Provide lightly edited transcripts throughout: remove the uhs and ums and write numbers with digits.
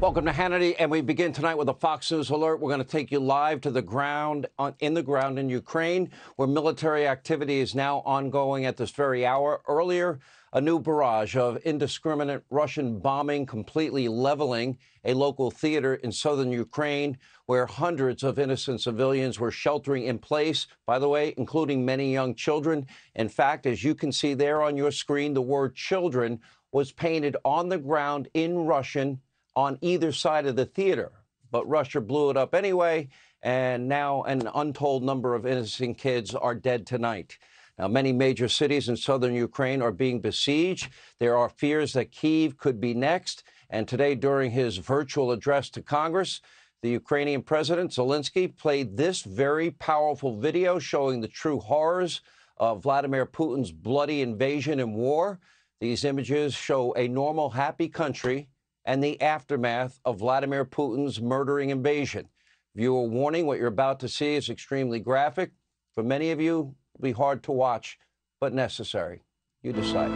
Welcome to Hannity, and we begin tonight with a Fox News alert. We're going to take you live to the ground, in Ukraine, where military activity is now ongoing at this very hour. Earlier, a new barrage of indiscriminate Russian bombing completely leveling a local theater in southern Ukraine, where hundreds of innocent civilians were sheltering in place, by the way, including many young children. In fact, as you can see there on your screen, the word children was painted on the ground in Russian on either side of the theater. But Russia blew it up anyway, and now an untold number of innocent kids are dead tonight. Now, many major cities in southern Ukraine are being besieged. There are fears that Kyiv could be next. And today, during his virtual address to Congress, the Ukrainian President Zelensky played this very powerful video showing the true horrors of Vladimir Putin's bloody invasion and war. These images show a normal, happy country and the aftermath of Vladimir Putin's murdering invasion. Viewer warning, what you're about to see is extremely graphic. For many of you, it'll be hard to watch, but necessary. You decide.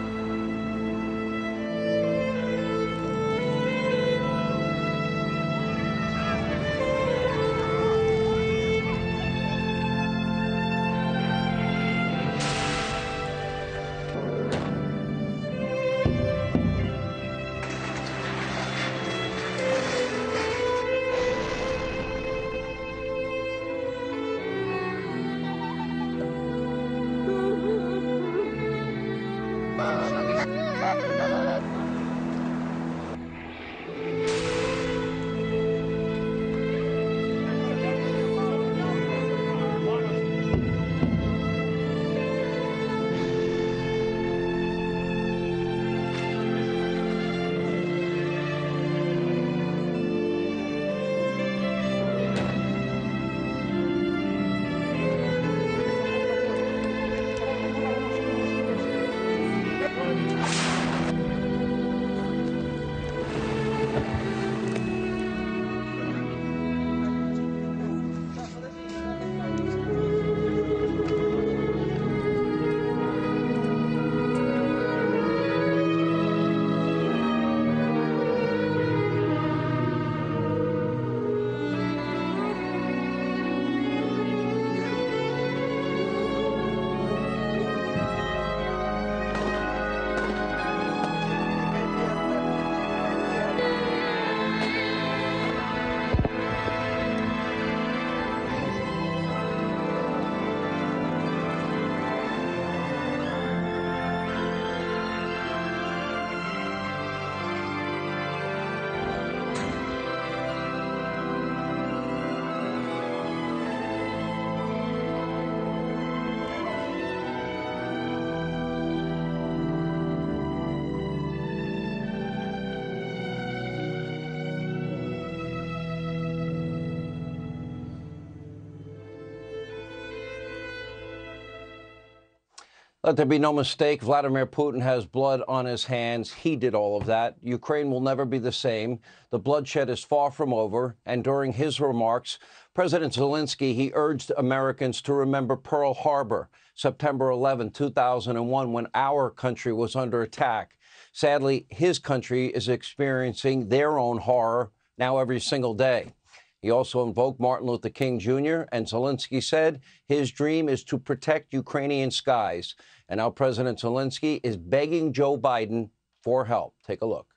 Let there be no mistake, Vladimir Putin has blood on his hands. He did all of that. Ukraine will never be the same. The bloodshed is far from over. And during his remarks, President Zelensky, he urged Americans to remember Pearl Harbor, September 11, 2001, when our country was under attack. Sadly, his country is experiencing their own horror now every single day. He also invoked Martin Luther King Jr., and Zelensky said his dream is to protect Ukrainian skies. And now President Zelensky is begging Joe Biden for help. Take a look.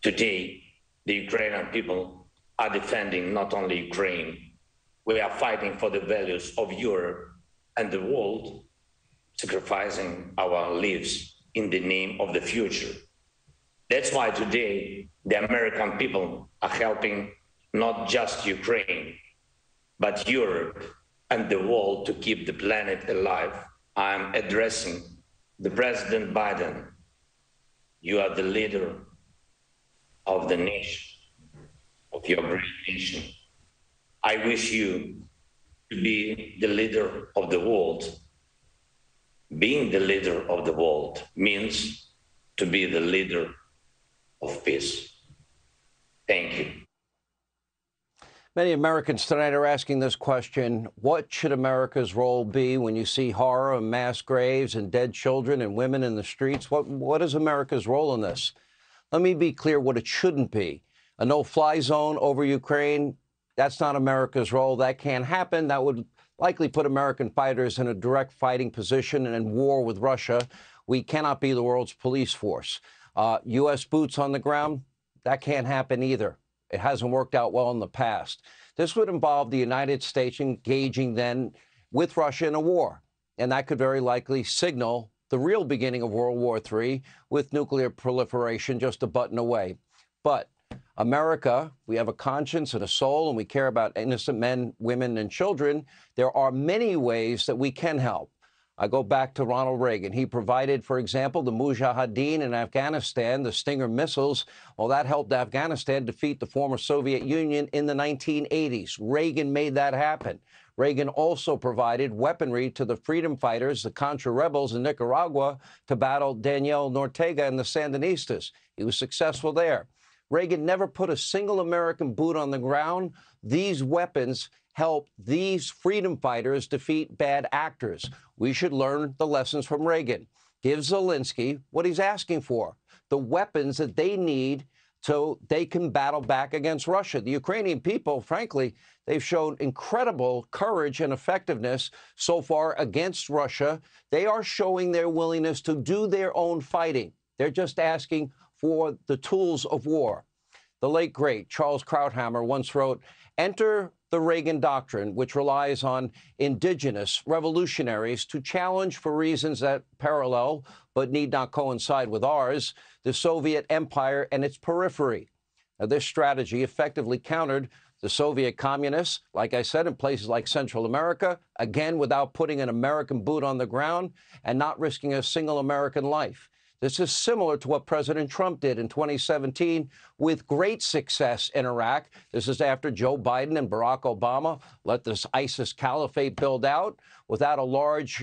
Today, the Ukrainian people are defending not only Ukraine. We are fighting for the values of Europe and the world, sacrificing our lives in the name of the future. That's why today the American people are helping not just Ukraine, but Europe and the world to keep the planet alive. I'm addressing the President Biden. You are the leader of the nation, of your great nation. I wish you to be the leader of the world. Being the leader of the world means to be the leader of peace. Thank you. Many Americans tonight are asking this question: what should America's role be when you see horror and mass graves and dead children and women in the streets? What is America's role in this? Let me be clear what it shouldn't be. A no-fly zone over Ukraine, that's not America's role. That can't happen. That would likely put American fighters in a direct fighting position and in war with Russia. We cannot be the world's police force. U.S. boots on the ground, that can't happen either. It hasn't worked out well in the past. This would involve the United States engaging then with Russia in a war, and that could very likely signal the real beginning of World War III with nuclear proliferation just a button away. But America, we have a conscience and a soul, and we care about innocent men, women, and children. There are many ways that we can help. I go back to Ronald Reagan. He provided, for example, the Mujahideen in Afghanistan, the Stinger missiles. Well, that helped Afghanistan defeat the former Soviet Union in the 1980s. Reagan made that happen. Reagan also provided weaponry to the freedom fighters, the Contra rebels in Nicaragua, to battle Daniel Ortega and the Sandinistas. He was successful there. Reagan never put a single American boot on the ground. These weapons help these freedom fighters defeat bad actors. We should learn the lessons from Reagan. Give Zelensky what he's asking for, the weapons that they need so they can battle back against Russia. The Ukrainian people, frankly, they've shown incredible courage and effectiveness so far against Russia. They are showing their willingness to do their own fighting. They're just asking for the tools of war. The late, great Charles Krauthammer once wrote, "Enter the Reagan Doctrine, which relies on indigenous revolutionaries to challenge, for reasons that parallel but need not coincide with ours, the Soviet Empire and its periphery." Now, this strategy effectively countered the Soviet communists, like I said, in places like Central America, again, without putting an American boot on the ground and not risking a single American life. This is similar to what President Trump did in 2017 with great success in Iraq. This is after Joe Biden and Barack Obama let this ISIS caliphate build out. Without a large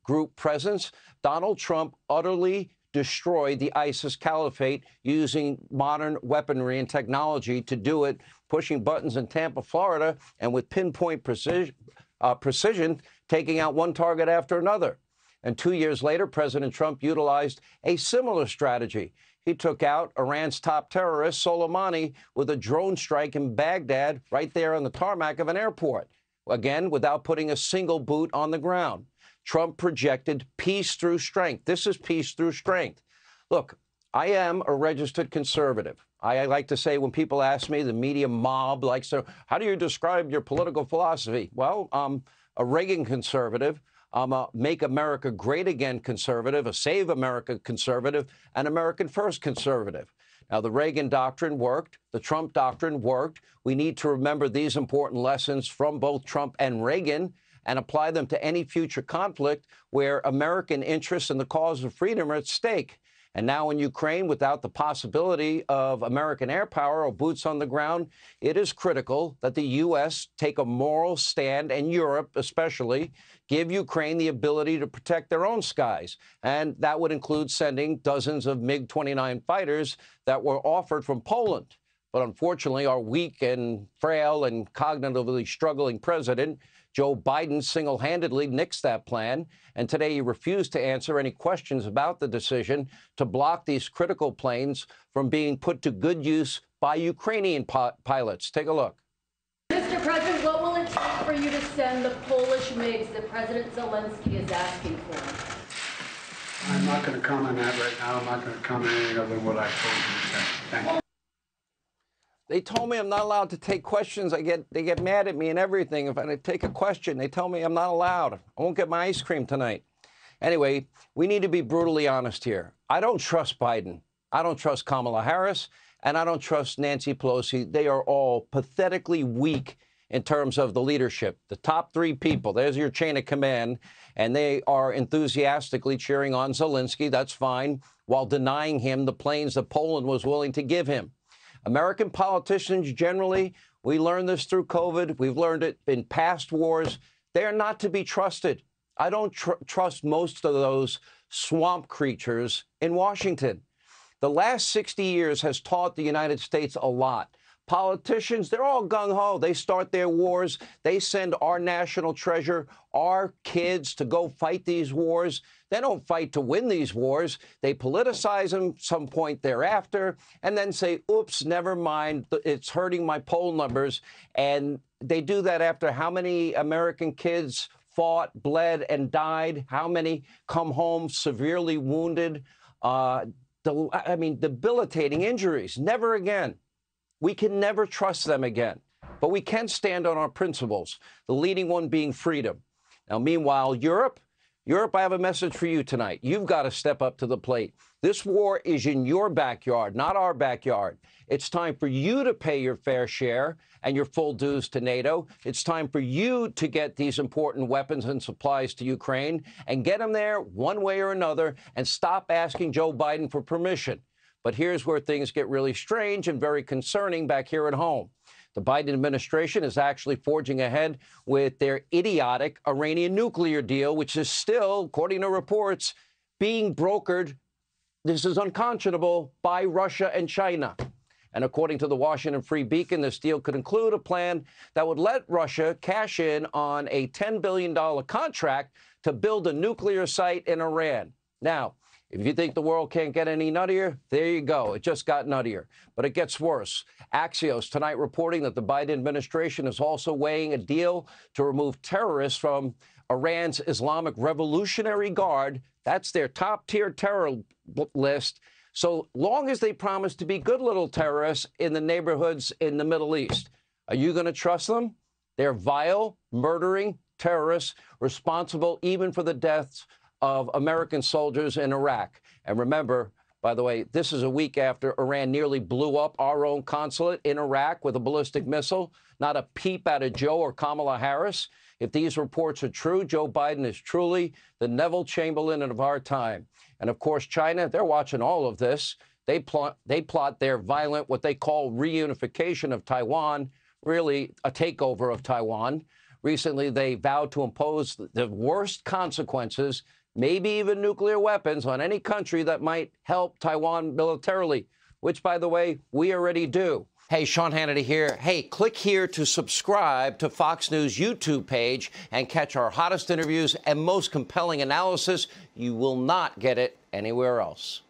group presence, Donald Trump utterly destroyed the ISIS caliphate using modern weaponry and technology to do it, pushing buttons in Tampa, Florida, and with pinpoint precision, taking out one target after another. And 2 years later, President Trump utilized a similar strategy. He took out Iran's top terrorist, Soleimani, with a drone strike in Baghdad right there on the tarmac of an airport, again, without putting a single boot on the ground. Trump projected peace through strength. This is peace through strength. Look, I am a registered conservative. I like to say when people ask me, the media mob likes to, how do you describe your political philosophy? Well, I'm a Reagan conservative. I'm a Make America Great Again conservative, a Save America conservative, an American First conservative. Now, the Reagan doctrine worked. The Trump doctrine worked. We need to remember these important lessons from both Trump and Reagan and apply them to any future conflict where American interests and the cause of freedom are at stake. And now in Ukraine, without the possibility of American air power or boots on the ground, it is critical that the U.S. take a moral stand, and Europe especially, give Ukraine the ability to protect their own skies. And that would include sending dozens of MiG-29 fighters that were offered from Poland. But unfortunately, our weak and frail and cognitively struggling president, Joe Biden, single-handedly nixed that plan, and today he refused to answer any questions about the decision to block these critical planes from being put to good use by Ukrainian pilots. Take a look. Mr. President, what will it take for you to send the Polish MiGs that President Zelensky is asking for? I'm not going to comment on that right now. I'm not going to comment anything other than what I told you. Thank you. They told me I'm not allowed to take questions. They get mad at me and everything. If I take a question, they tell me I'm not allowed. I won't get my ice cream tonight. Anyway, we need to be brutally honest here. I don't trust Biden. I don't trust Kamala Harris, and I don't trust Nancy Pelosi. They are all pathetically weak in terms of the leadership. The top three people, there's your chain of command, and they are enthusiastically cheering on Zelensky. That's fine, while denying him the planes that Poland was willing to give him. American politicians generally, we learned this through COVID. We've learned it in past wars. They are not to be trusted. I don't trust most of those swamp creatures in Washington. The last 60 years has taught the United States a lot. Politicians, they're all gung-ho. They start their wars. They send our national treasure, our kids, to go fight these wars. They don't fight to win these wars. They politicize them some point thereafter and then say, oops, never mind, it's hurting my poll numbers. And they do that after how many American kids fought, bled, and died? How many come home severely wounded? Debilitating injuries. Never again. We can never trust them again. But we can stand on our principles, the leading one being freedom. Now, meanwhile, Europe, I have a message for you tonight. You've got to step up to the plate. This war is in your backyard, not our backyard. It's time for you to pay your fair share and your full dues to NATO. It's time for you to get these important weapons and supplies to Ukraine and get them there one way or another and stop asking Joe Biden for permission. But here's where things get really strange and very concerning back here at home. The Biden administration is actually forging ahead with their idiotic Iranian nuclear deal, which is still, according to reports, being brokered, this is unconscionable, by Russia and China. And according to the Washington Free Beacon, this deal could include a plan that would let Russia cash in on a $10 billion contract to build a nuclear site in Iran. Now, if you think the world can't get any nuttier, there you go. It just got nuttier. But it gets worse. Axios tonight reporting that the Biden administration is also weighing a deal to remove terrorists from Iran's Islamic Revolutionary Guard. That's their top-tier terror list, so long as they promise to be good little terrorists in the neighborhoods in the Middle East. Are you going to trust them? They're vile, murdering terrorists responsible even for the deaths of American soldiers in Iraq. And remember, by the way, this is a week after Iran nearly blew up our own consulate in Iraq with a ballistic missile. Not a peep out of Joe or Kamala Harris. If these reports are true, Joe Biden is truly the Neville Chamberlain of our time. And of course, China, they're watching all of this. They plot their violent, what they call reunification of Taiwan, really a takeover of Taiwan. Recently, they vowed to impose the worst consequences, maybe even nuclear weapons, on any country that might help Taiwan militarily, which, by the way, we already do. Hey, Sean Hannity here. Hey, click here to subscribe to Fox News YouTube page and catch our hottest interviews and most compelling analysis. You will not get it anywhere else.